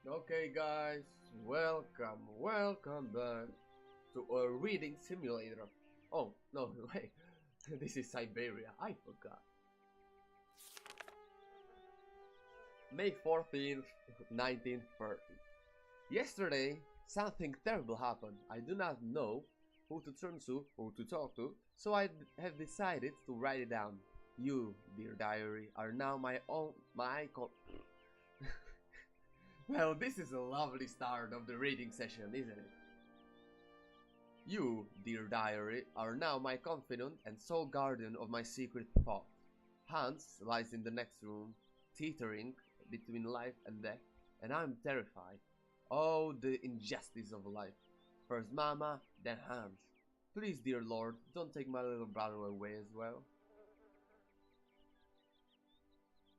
Okay, guys, welcome back to a reading simulator. Oh, no, wait, this is Syberia, I forgot. May 14th, 1930. Yesterday, something terrible happened. I do not know who to turn to, who to talk to, so I have decided to write it down. You, dear diary, are now my Well, this is a lovely start of the reading session, isn't it? You, dear diary, are now my confidant and sole guardian of my secret thought. Hans lies in the next room, teetering between life and death, and I'm terrified. Oh, the injustice of life. First Mama, then Hans. Please, dear Lord, don't take my little brother away as well.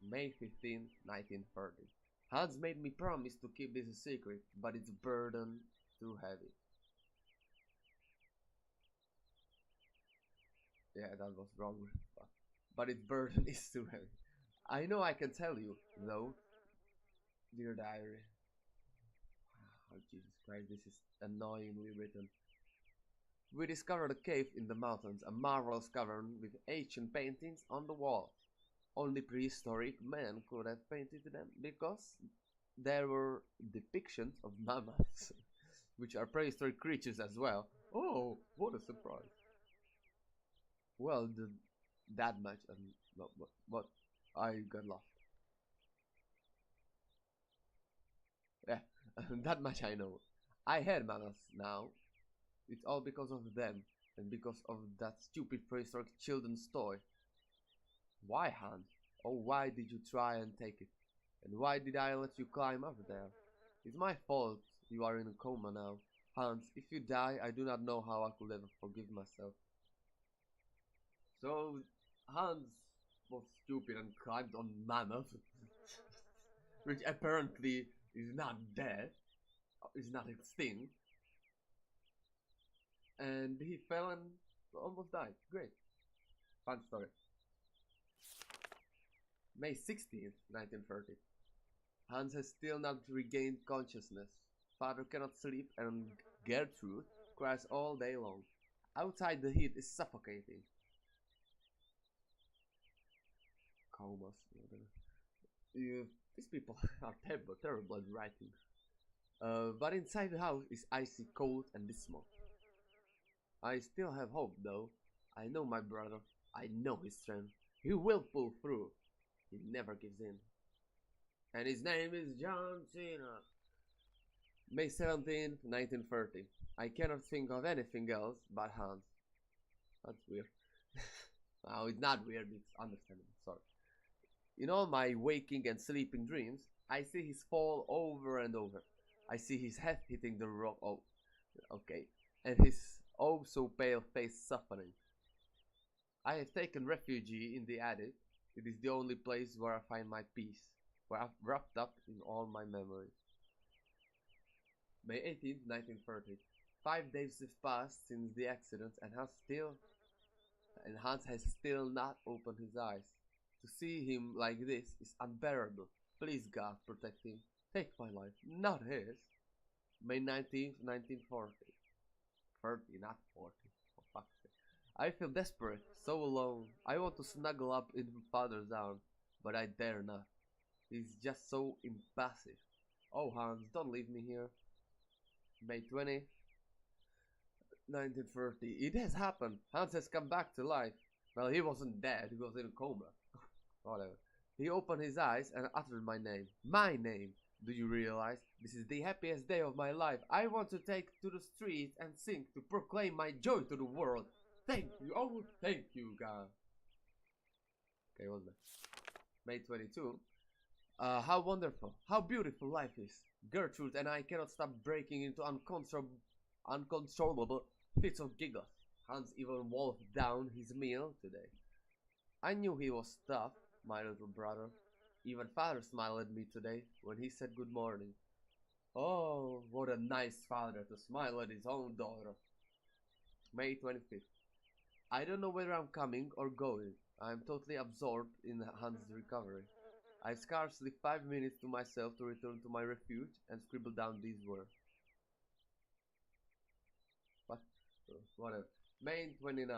May 15th, 1930. Hans made me promise to keep this a secret, but it's a burden too heavy. Yeah, that was wrong. But its burden is too heavy. I know I can tell you, though, dear diary. Oh, Jesus Christ, this is annoyingly written. We discovered a cave in the mountains, a marvelous cavern with ancient paintings on the walls. Only prehistoric men could have painted them because there were depictions of mammoths, which are prehistoric creatures as well. Oh, what a surprise! Well, that much, but I got lost. Yeah, that much I know. I had manners now. It's all because of them, and because of that stupid prehistoric children's toy. Why, Hans? Oh, why did you try and take it? And why did I let you climb up there? It's my fault you are in a coma now. Hans, if you die, I do not know how I could ever forgive myself. So, Hans was stupid and climbed on Mammoth, which apparently is not dead, is not extinct, and he fell and almost died. Great. Fun story. May 16th, 1930. Hans has still not regained consciousness. Father cannot sleep and Gertrude cries all day long. Outside the heat is suffocating. Comas. These people are terrible at writing. But inside the house is icy cold and dismal. I still have hope though. I know my brother. I know his strength. He will pull through. He never gives in. And his name is John Cena. May 17th, 1930. I cannot think of anything else but Hans. That's weird. No, it's not weird, it's understandable. Sorry. In all my waking and sleeping dreams, I see his fall over and over. I see his head hitting the rock. Oh, okay. And his oh so pale face softening. I have taken refuge in the attic. It is the only place where I find my peace, where I've wrapped up in all my memories. May 18th, 1930. 5 days have passed since the accident and Hans has still not opened his eyes. To see him like this is unbearable. Please God protect him. Take my life, not his. May 19th, 1940. 30, not 40. For fuck's sake. I feel desperate, so alone. I want to snuggle up in father's arms, but I dare not. He's just so impassive. Oh Hans, don't leave me here. May 20, 1930. It has happened. Hans has come back to life. Well, he wasn't dead, he was in a coma. Whatever. He opened his eyes and uttered my name. My name! Do you realize? This is the happiest day of my life. I want to take to the streets and sing to proclaim my joy to the world. Thank you. Oh, thank you, God. Okay, what's that? May 22. How wonderful, how beautiful life is. Gertrude and I cannot stop breaking into uncontrollable fits of giggles. Hans even wolfed down his meal today. I knew he was tough, my little brother. Even father smiled at me today when he said good morning. Oh, what a nice father to smile at his own daughter. May 25th. I don't know whether I'm coming or going. I'm totally absorbed in Hans' recovery. I scarcely 5 minutes to myself to return to my refuge and scribble down these words. What? Whatever. May 29.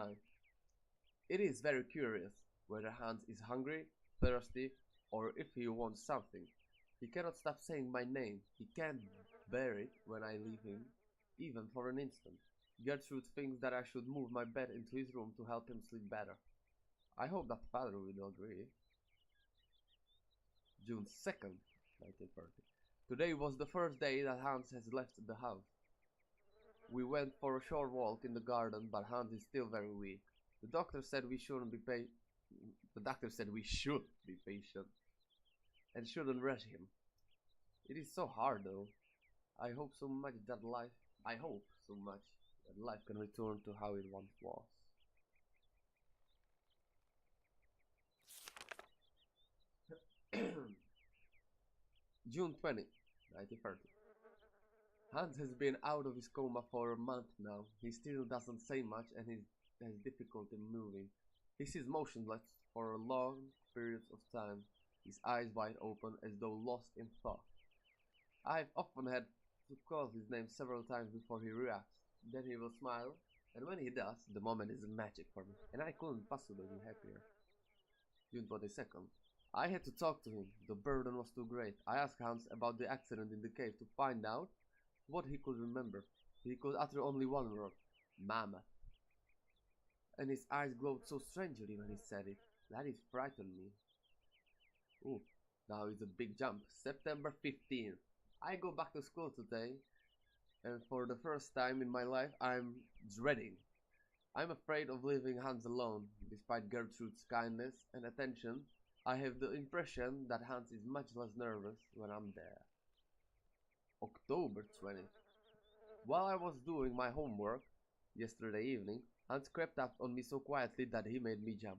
It is very curious whether Hans is hungry, thirsty, or if he wants something. He cannot stop saying my name. He can't bear it when I leave him, even for an instant. Gertrude thinks that I should move my bed into his room to help him sleep better. I hope that father will agree. June 2nd, 1930. Today was the first day that Hans has left the house. We went for a short walk in the garden, but Hans is still very weak. The doctor said we should be patient and shouldn't rush him. It is so hard though. I hope so much that life can return to how it once was. June 20, 1930. Hans has been out of his coma for a month now. He still doesn't say much and he has difficulty moving. He sits motionless for long periods of time, his eyes wide open as though lost in thought. I've often had to call his name several times before he reacts. Then he will smile, and when he does, the moment is magic for me, and I couldn't possibly be happier. June 22nd. I had to talk to him. The burden was too great. I asked Hans about the accident in the cave to find out what he could remember. He could utter only one word, Mama. And his eyes glowed so strangely when he said it. That it frightened me. Ooh, now it's a big jump. September 15th. I go back to school today, and for the first time in my life I'm dreading. I'm afraid of leaving Hans alone. Despite Gertrude's kindness and attention, I have the impression that Hans is much less nervous when I'm there. October 20th. While I was doing my homework yesterday evening, Hans crept up on me so quietly that he made me jump.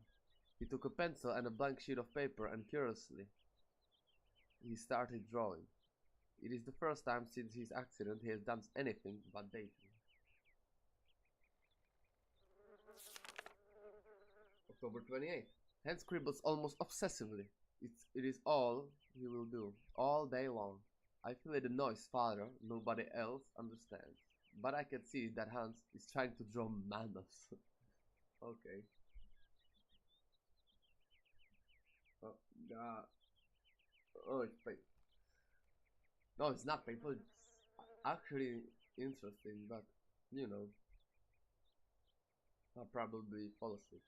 He took a pencil and a blank sheet of paper and curiously he started drawing. It is the first time since his accident he has done anything but daydream. October 28th. Hans scribbles almost obsessively. It is all he will do, all day long. I feel it annoys father, nobody else understands. But I can see that Hans is trying to draw mammoths. Okay. Oh, God. Oh, it's painful. No, it's not painful. It's actually interesting, but you know, I'll probably fall asleep.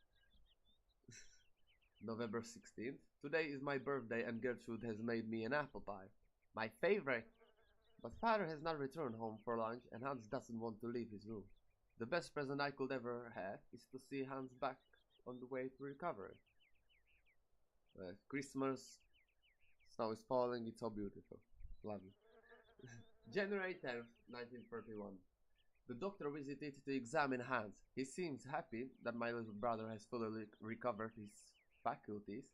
November 16th. Today is my birthday and Gertrude has made me an apple pie. My favorite! But father has not returned home for lunch and Hans doesn't want to leave his room. The best present I could ever have is to see Hans back on the way to recovery. Christmas, snow is falling, it's so beautiful. Love it. January 10th, 1931. The doctor visited to examine Hans. He seems happy that my little brother has fully recovered his faculties.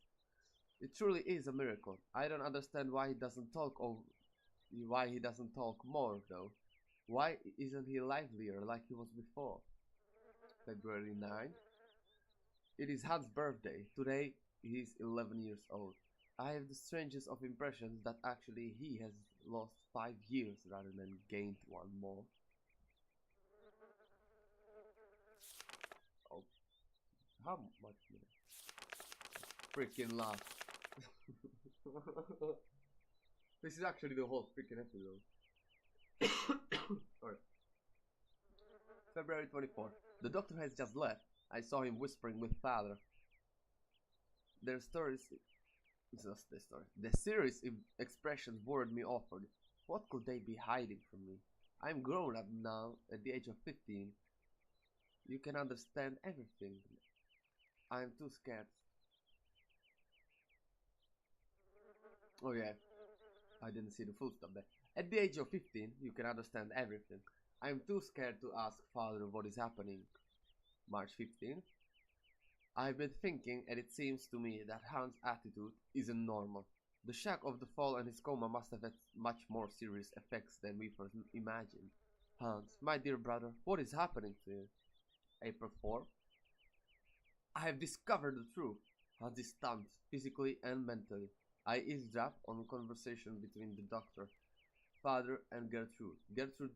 It truly is a miracle. I don't understand why he doesn't talk more though. Why isn't he livelier like he was before? February 9th. It is Hans' birthday. Today he is 11 years old. I have the strangest of impressions that actually he has lost 5 years rather than gained one more. Oh, how much more? Freaking laugh. This is actually the whole freaking episode. Sorry. February 24th. The doctor has just left. I saw him whispering with father. Their stories. It's just the story. The serious expressions worried me awfully. What could they be hiding from me? I'm grown up now, at the age of 15. You can understand everything. I'm too scared. Oh yeah, I didn't see the full stop there. At the age of 15, you can understand everything. I'm too scared to ask father what is happening. March 15th. I've been thinking and it seems to me that Hans' attitude isn't normal. The shock of the fall and his coma must have had much more serious effects than we first imagined. Hans, my dear brother, what is happening to you? April 4th. I have discovered the truth. Hans is stunned, physically and mentally. I eavesdrop on a conversation between the doctor, father, and Gertrude. Gertrude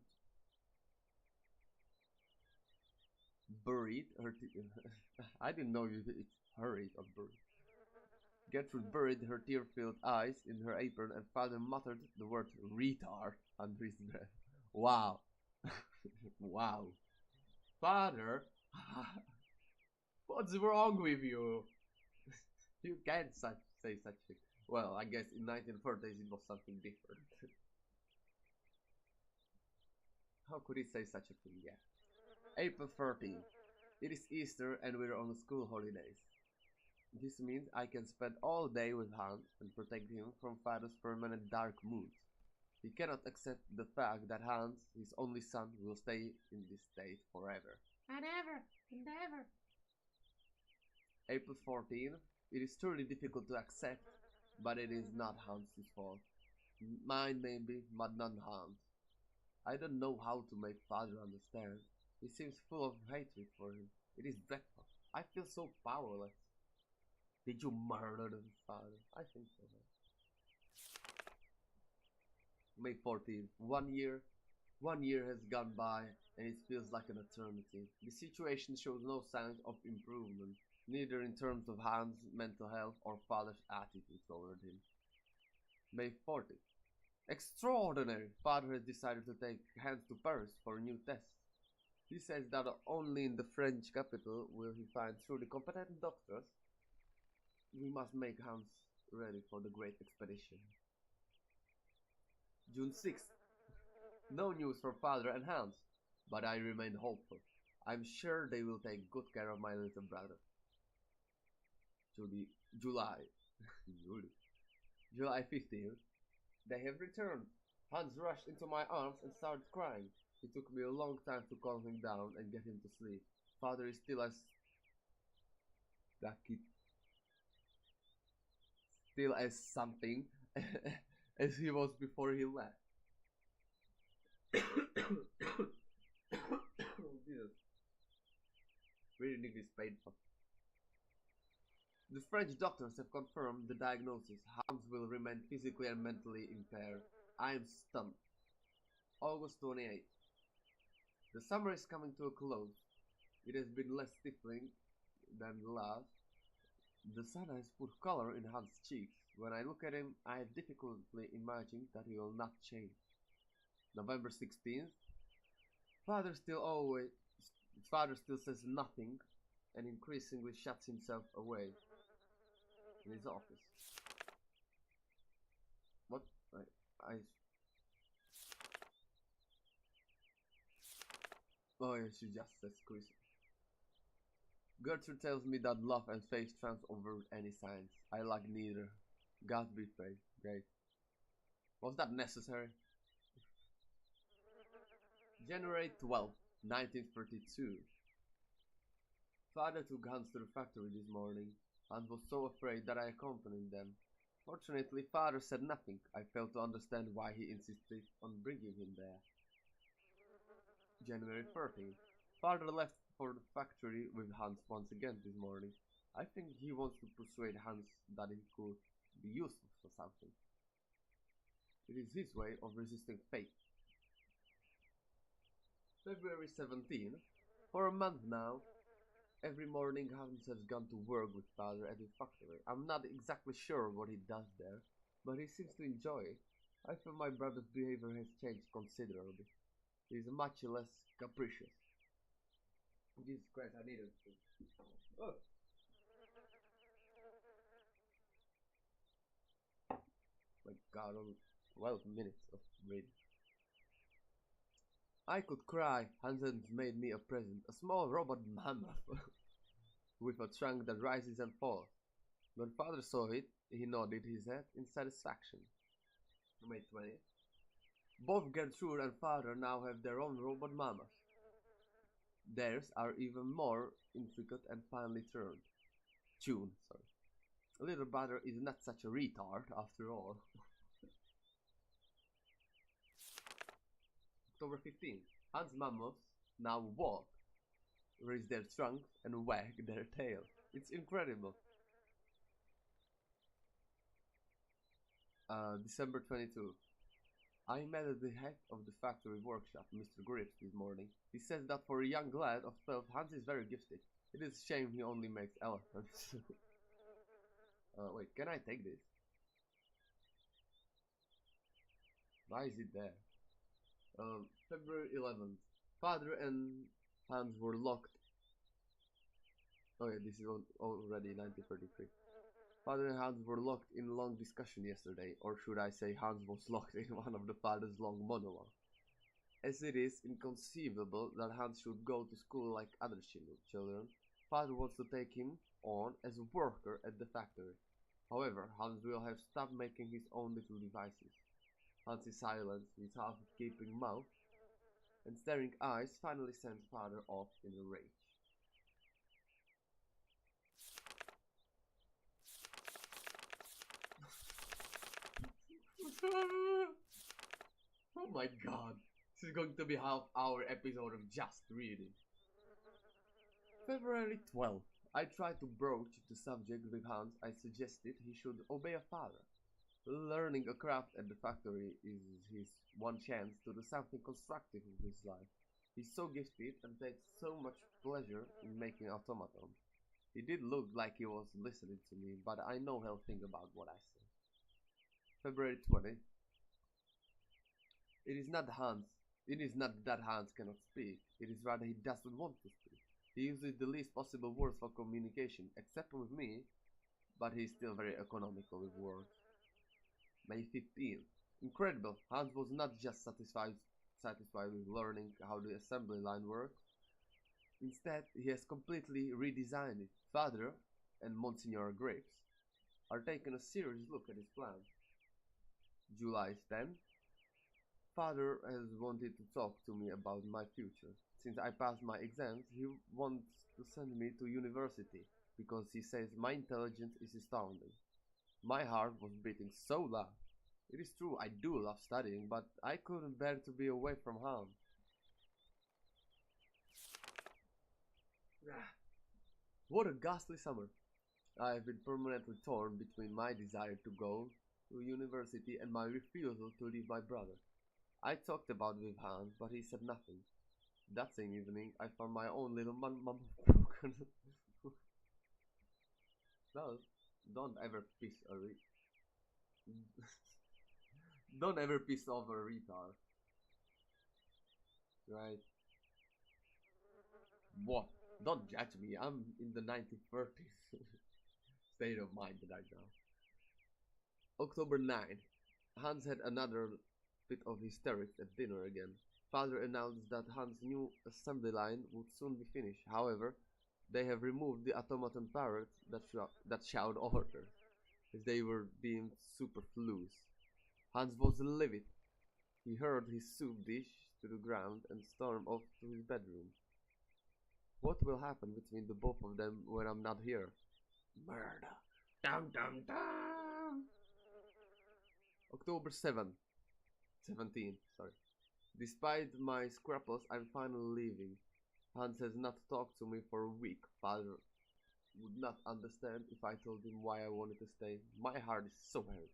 buried her. I didn't know you it's hurried or buried. Gertrude buried her tear-filled eyes in her apron, and father muttered the word retard under his breath. Wow. Wow. Father, what's wrong with you? You can't say such thing. Well, I guess in 1930s it was something different. How could he say such a thing? Yeah. April 13th. It is Easter and we're on school holidays. This means I can spend all day with Hans and protect him from Father's permanent dark moods. He cannot accept the fact that Hans, his only son, will stay in this state forever. And ever, and ever. April 14th. It is truly difficult to accept, but it is not Hans' fault. Mine maybe, but not Hans. I don't know how to make father understand. He seems full of hatred for him. It is dreadful. I feel so powerless. Did you murder the father? I think so. May 14th. 1 year. 1 year has gone by and it feels like an eternity. The situation shows no signs of improvement, neither in terms of Hans' mental health or father's attitude toward him. May 40th. Extraordinary! Father has decided to take Hans to Paris for a new test. He says that only in the French capital will he find truly competent doctors. We must make Hans ready for the great expedition. June 6th. No news for father and Hans, but I remain hopeful. I'm sure they will take good care of my little brother. July. July 15th. They have returned. Hans rushed into my arms and started crying. It took me a long time to calm him down and get him to sleep. Father is still as still as something as he was before he left. Jesus. Reading is painful. The French doctors have confirmed the diagnosis. Hans will remain physically and mentally impaired. I am stunned. August 28th. The summer is coming to a close. It has been less stifling than the last. The sun has put color in Hans' cheeks. When I look at him, I have difficulty imagining that he will not change. November 16th. Father still says nothing and increasingly shuts himself away in his office. What? Oh yeah, she just says Chris. Gertrude tells me that love and faith trumps over any science. I like neither. God be faith. Great. Was that necessary? January 12th, 1932. Father took Hans to the factory this morning. Hans was so afraid that I accompanied them. Fortunately, Father said nothing. I failed to understand why he insisted on bringing him there. January 13th. Father left for the factory with Hans once again this morning. I think he wants to persuade Hans that he could be useful for something. It is his way of resisting fate. February 17th. For a month now, every morning Hans has gone to work with Father at his factory. I'm not exactly sure what he does there, but he seems to enjoy it. I feel my brother's behavior has changed considerably. He is much less capricious. Jesus Christ, I needed to. Oh. My God, 12 minutes of reading. I could cry. Hansen made me a present, a small robot mammoth with a trunk that rises and falls. When Father saw it, he nodded his head in satisfaction. May 20th. Both Gertrude and Father now have their own robot mammoths. Theirs are even more intricate and finely tuned. Little brother is not such a retard after all. October 15th. Hans mammoths now walk, raise their trunks and wag their tails. It's incredible. December 22. I met at the head of the factory workshop, Mr. Grips, this morning. He says that for a young lad of 12, Hans is very gifted. It is a shame he only makes elephants. Wait, can I take this? Why is it there? February 11th. Father and Hans were locked. Oh yeah, this is already 1933. Father and Hans were locked in a long discussion yesterday, or should I say Hans was locked in one of the father's long monologues. As it is inconceivable that Hans should go to school like other children, Father wants to take him on as a worker at the factory. However, Hans will have stopped making his own little devices. Hans' silence, his half-gaping mouth, and staring eyes finally sent Father off in a rage. Oh my god, this is going to be half-hour episode of just reading. February 12th. I tried to broach the subject with Hans. I suggested he should obey a father. Learning a craft at the factory is his one chance to do something constructive with his life. He's so gifted and takes so much pleasure in making automatons. He did look like he was listening to me, but I know he'll think about what I say. February 20. It is not that Hans cannot speak. It is rather he doesn't want to speak. He uses the least possible words for communication, except with me, but he is still very economical with words. May 15th. Incredible. Hans was not just satisfied with learning how the assembly line works. Instead, he has completely redesigned it. Father and Monsignor Grips are taking a serious look at his plans. July 10th. Father has wanted to talk to me about my future. Since I passed my exams, he wants to send me to university because he says my intelligence is astounding. My heart was beating so loud. It is true, I do love studying, but I couldn't bear to be away from home. What a ghastly summer. I have been permanently torn between my desire to go to university and my refusal to leave my brother. I talked about it with Hans, but he said nothing. That same evening, I found my own little mum broken. No, don't ever piss a don't ever piss off a retard. Right? What? Don't judge me. I'm in the 1930s state of mind right now. October 9. Hans had another bit of hysterics at dinner again. Father announced that Hans' new assembly line would soon be finished. However, they have removed the automaton parrots that shout orders, as they were deemed superfluous. Hans was livid. He hurled his soup dish to the ground and stormed off to his bedroom. What will happen between the both of them when I'm not here? Murder. Dum dum dum. October 7th. 17th, sorry. Despite my scruples, I'm finally leaving. Hans has not talked to me for a week. Father would not understand if I told him why I wanted to stay. My heart is so heavy.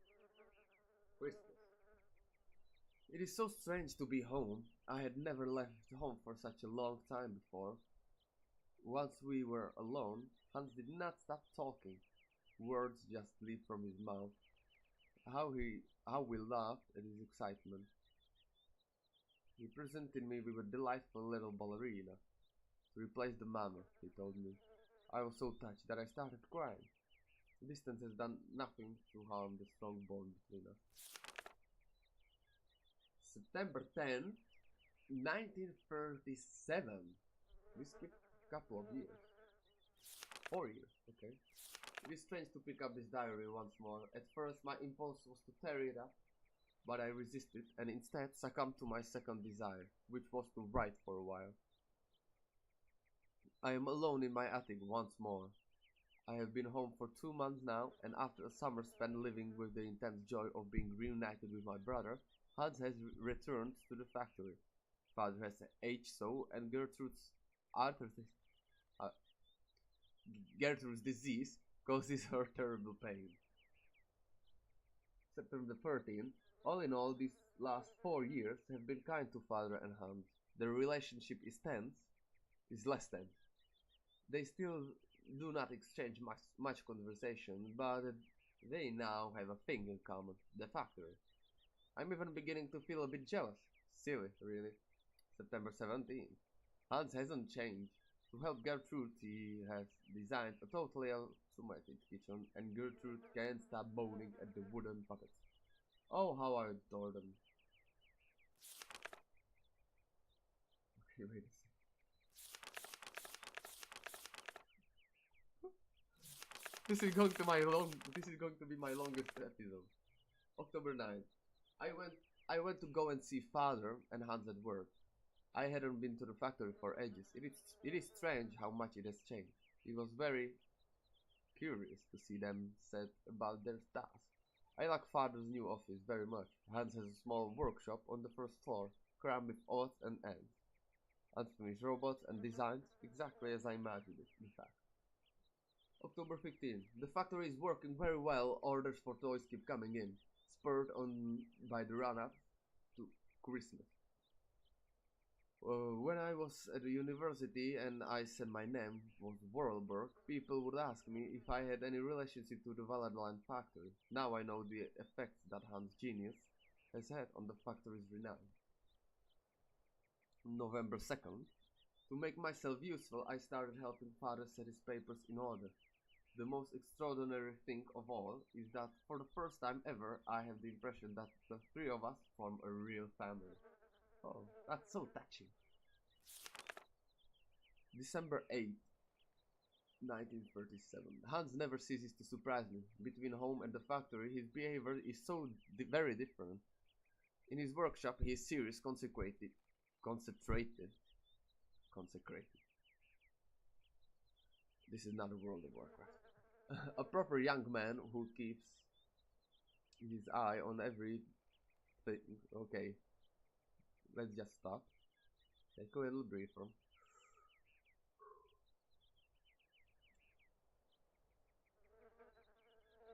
Christmas. It is so strange to be home. I had never left home for such a long time before. Once we were alone, Hans did not stop talking. Words just leaped from his mouth. How we laughed at his excitement. He presented me with a delightful little ballerina to replace the mama, he told me. I was so touched that I started crying. Distance has done nothing to harm the strong bond between us. September 10th, 1937. We skipped a couple of years. 4 years, okay. It is strange to pick up this diary once more. At first my impulse was to tear it up, but I resisted and instead succumbed to my second desire, which was to write for a while. I am alone in my attic once more. I have been home for 2 months now, and after a summer spent living with the intense joy of being reunited with my brother, Hans has returned to the factory. Father has HSO and Gertrude's disease causes her terrible pain. September 13th. All in all, these last 4 years have been kind to father and Hans. Their relationship is tense, is less tense. They still do not exchange much conversation, but they now have a thing in common, the factory. I'm even beginning to feel a bit jealous. Silly, really. September 17th. Hans hasn't changed. To help Gertrude, he has designed a totally automated kitchen, and Gertrude can't stop moaning at the wooden puppets. Oh, how I adore them. Okay, wait a second. This is going to be my longest episode. October 9th. I went I went to go and see father and Hans at work. I hadn't been to the factory for ages. It is strange how much it has changed. It was very curious to see them set about their tasks. I like father's new office very much. Hans has a small workshop on the first floor, crammed with odds and ends, unfinished robots and designs, exactly as I imagined it, in fact. October 15. The factory is working very well. Orders for toys keep coming in, spurred on by the run-up to Christmas. When I was at the university and I said my name was Worlberg, people would ask me if I had any relationship to the Valentine factory. Now I know the effects that Hans' genius has had on the factory's renown. November 2nd. To make myself useful, I started helping father set his papers in order. The most extraordinary thing of all is that for the first time ever, I have the impression that the three of us form a real family. Oh, that's so touching. December 8th, 1937. Hans never ceases to surprise me. Between home and the factory, his behavior is so very different. In his workshop, he is serious, concentrated. This is not a World of Warcraft. A proper young man who keeps his eye on everything. Okay, let's just stop. Take a little breather.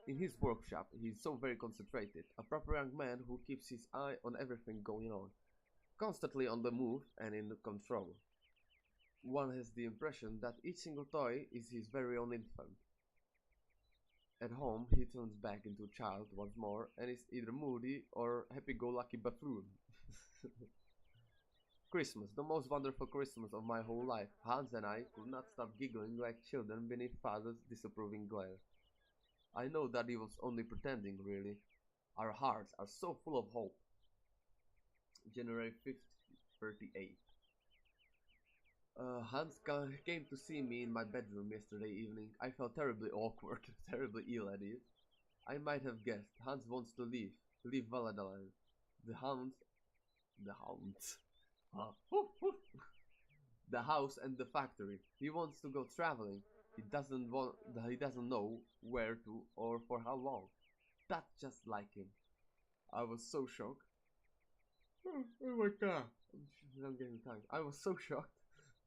In his workshop, he is so very concentrated, a proper young man who keeps his eye on everything going on, constantly on the move and in control. One has the impression that each single toy is his very own infant. At home, he turns back into a child once more and is either moody or happy-go-lucky buffoon. Christmas, the most wonderful Christmas of my whole life. Hans and I could not stop giggling like children beneath father's disapproving glare. I know that he was only pretending, really. Our hearts are so full of hope. January 5th, 38. Hans came to see me in my bedroom yesterday evening. I felt terribly awkward, terribly ill at ease. I might have guessed. Hans wants to leave Valladolid. The hounds, the hounds. The house and the factory. He wants to go traveling. He doesn't know where to or for how long. That's just like him. I was so shocked. Oh my god. I'm getting tired. I was so shocked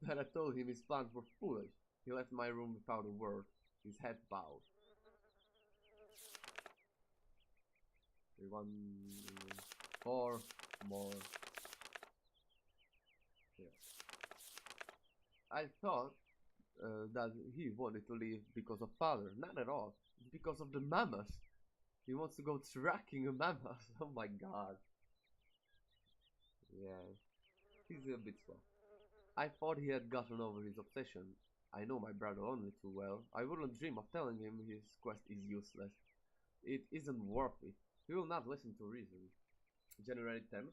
that I told him his plans were foolish. He left my room without a word, his head bowed. One, four more. Yeah. I thought that he wanted to leave because of father. Not at all. It's because of the mammoth. He wants to go tracking a mammoth. Oh my god. Yeah, he's a bit slow. I thought he had gotten over his obsession. I know my brother only too well. I wouldn't dream of telling him his quest is useless. It isn't worth it. He will not listen to reason. January 10th.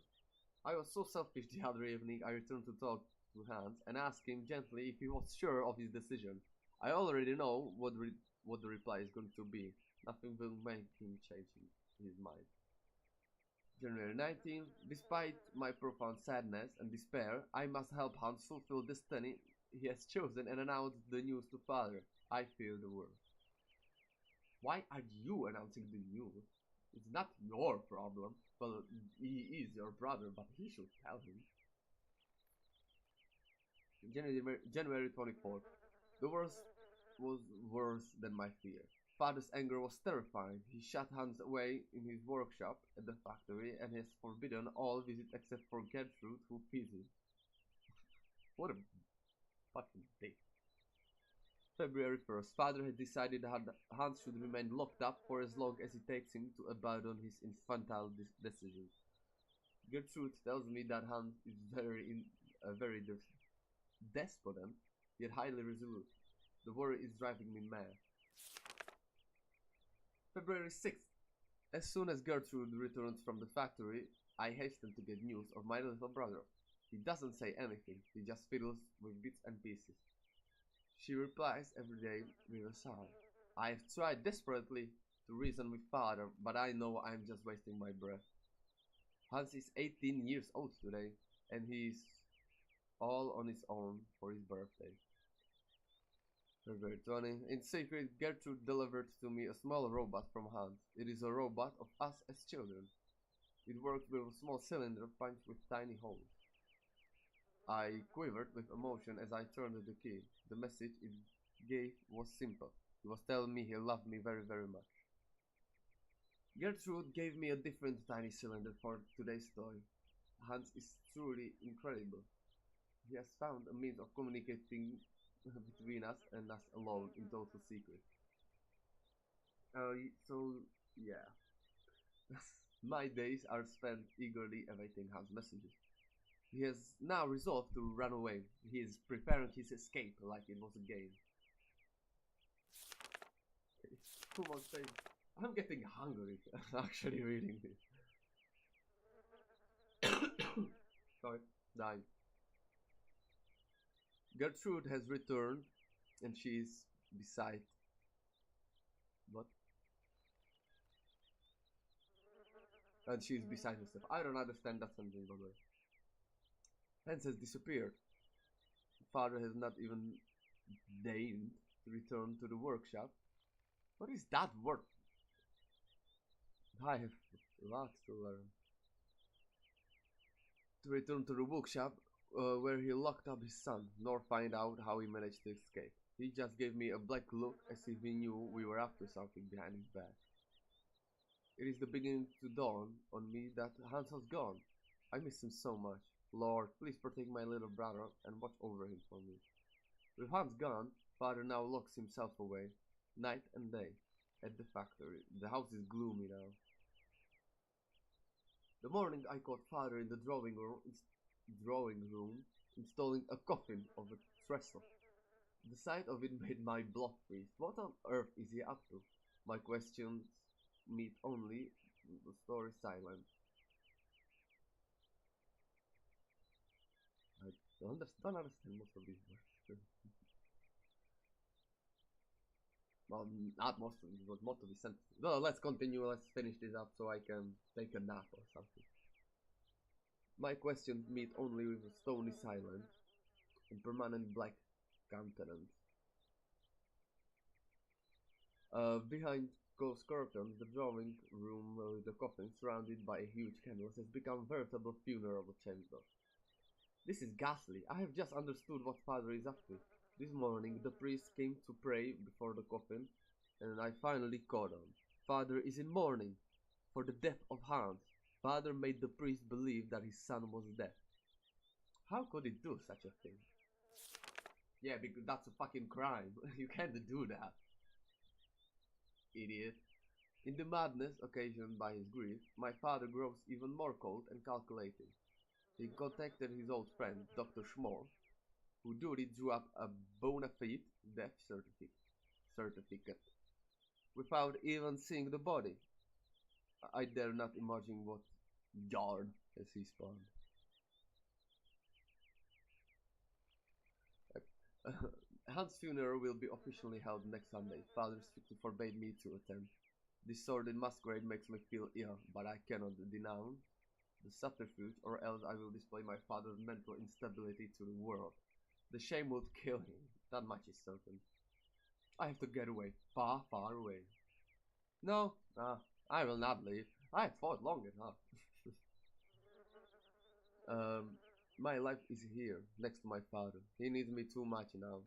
I was so selfish the other evening. I returned to talk to Hans and asked him gently if he was sure of his decision. I already know what the reply is going to be. Nothing will make him change his mind. January 19th. Despite my profound sadness and despair, I must help Hans fulfill destiny he has chosen and announce the news to father. I fear the worst. Why are you announcing the news? It's not your problem. Well, he is your brother, but he should tell him. January 24th. The worst was worse than my fear. Father's anger was terrifying. He shut Hans away in his workshop at the factory and has forbidden all visits except for Gertrude, who feeds him. What a fucking dick. February 1st. Father has decided that Hans should remain locked up for as long as it takes him to abandon his infantile decisions. Gertrude tells me that Hans is very despotent, yet highly resolute. The worry is driving me mad. February 6th. As soon as Gertrude returns from the factory, I hasten to get news of my little brother. He doesn't say anything, he just fiddles with bits and pieces. She replies every day with a sigh. I have tried desperately to reason with father, but I know I'm just wasting my breath. Hans is 18 years old today, and he's all on his own for his birthday. February 20. In secret, Gertrude delivered to me a small robot from Hans. It is a robot of us as children. It works with a small cylinder punched with tiny holes. I quivered with emotion as I turned the key. The message it gave was simple. He was telling me he loved me very, very much. Gertrude gave me a different tiny cylinder for today's toy. Hans is truly incredible. He has found a means of communicating between us and us alone in total secret. So, yeah. My days are spent eagerly awaiting Hans' messages. He has now resolved to run away. He is preparing his escape like it was a game. 2 months later. I'm getting hungry actually reading this. Sorry, dying. Gertrude has returned and she's beside. What? And she's beside herself. I don't understand that sentence, by the way. Hans has disappeared. Father has not even deigned to return to the workshop. What is that word? I have lots to learn. To return to the workshop, where he locked up his son, nor find out how he managed to escape. He just gave me a black look as if he knew we were up to something behind his back. It is the beginning to dawn on me that Hans has gone. I miss him so much. Lord, please protect my little brother and watch over him for me. With Hans gone, Father now locks himself away, night and day, at the factory. The house is gloomy now. The morning I caught Father in the drawing room installing a coffin of a trestle. The sight of it made my blood freeze. What on earth is he up to? My questions meet only the story silent. I don't understand most of these words. Well, not most of these, but most of these sentences. No, let's continue. Let's finish this up so I can take a nap or something. My questions meet only with a stony silence and permanent black countenance. Behind closed curtains, the drawing room with the coffin surrounded by a huge canvas has become a veritable funeral chamber. This is ghastly. I have just understood what Father is up to. This morning the priest came to pray before the coffin, and I finally caught on. Father is in mourning for the death of Hans. Father made the priest believe that his son was dead. How could he do such a thing? Yeah, because that's a fucking crime. You can't do that. Idiot. In the madness occasioned by his grief, my father grows even more cold and calculating. He contacted his old friend, Dr. Schmore, who duly drew up a bona fide death certificate without even seeing the body. I dare not imagine what yarn has he spun. Hans' funeral will be officially held next Sunday. Father strictly forbade me to attend. This sordid masquerade makes me feel ill, but I cannot denounce the subterfuge, or else I will display my father's mental instability to the world. The shame would kill him, that much is certain. I have to get away, far, far away. No, I will not leave. I have fought long enough. My life is here, next to my father. He needs me too much now.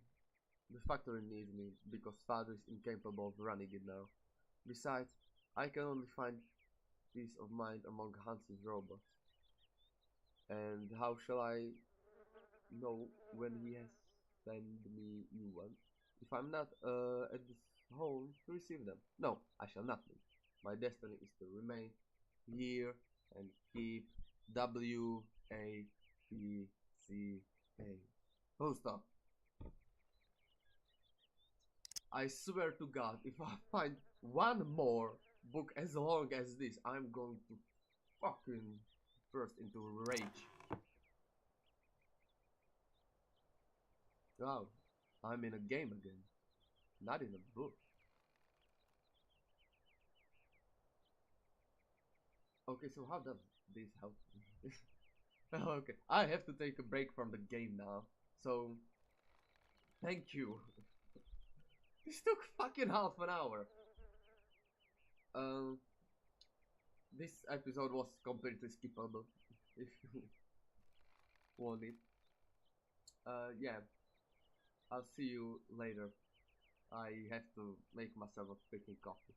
The factory needs me because father is incapable of running it now. Besides, I can only find peace of mind among Hans's robots. And how shall I know when he has sent me new one? If I'm not at this home to receive them. No, I shall not leave. My destiny is to remain here and keep WAPCA. Full stop. I swear to God, if I find one more book as long as this, I'm going to fucking burst into rage. Wow, I'm in a game again, not in a book. Okay, so how does this help me? Okay, I have to take a break from the game now. So, thank you. This took fucking half an hour. Um, this episode was completely skippable if you want it. Yeah, I'll see you later. I have to make myself a freaking coffee.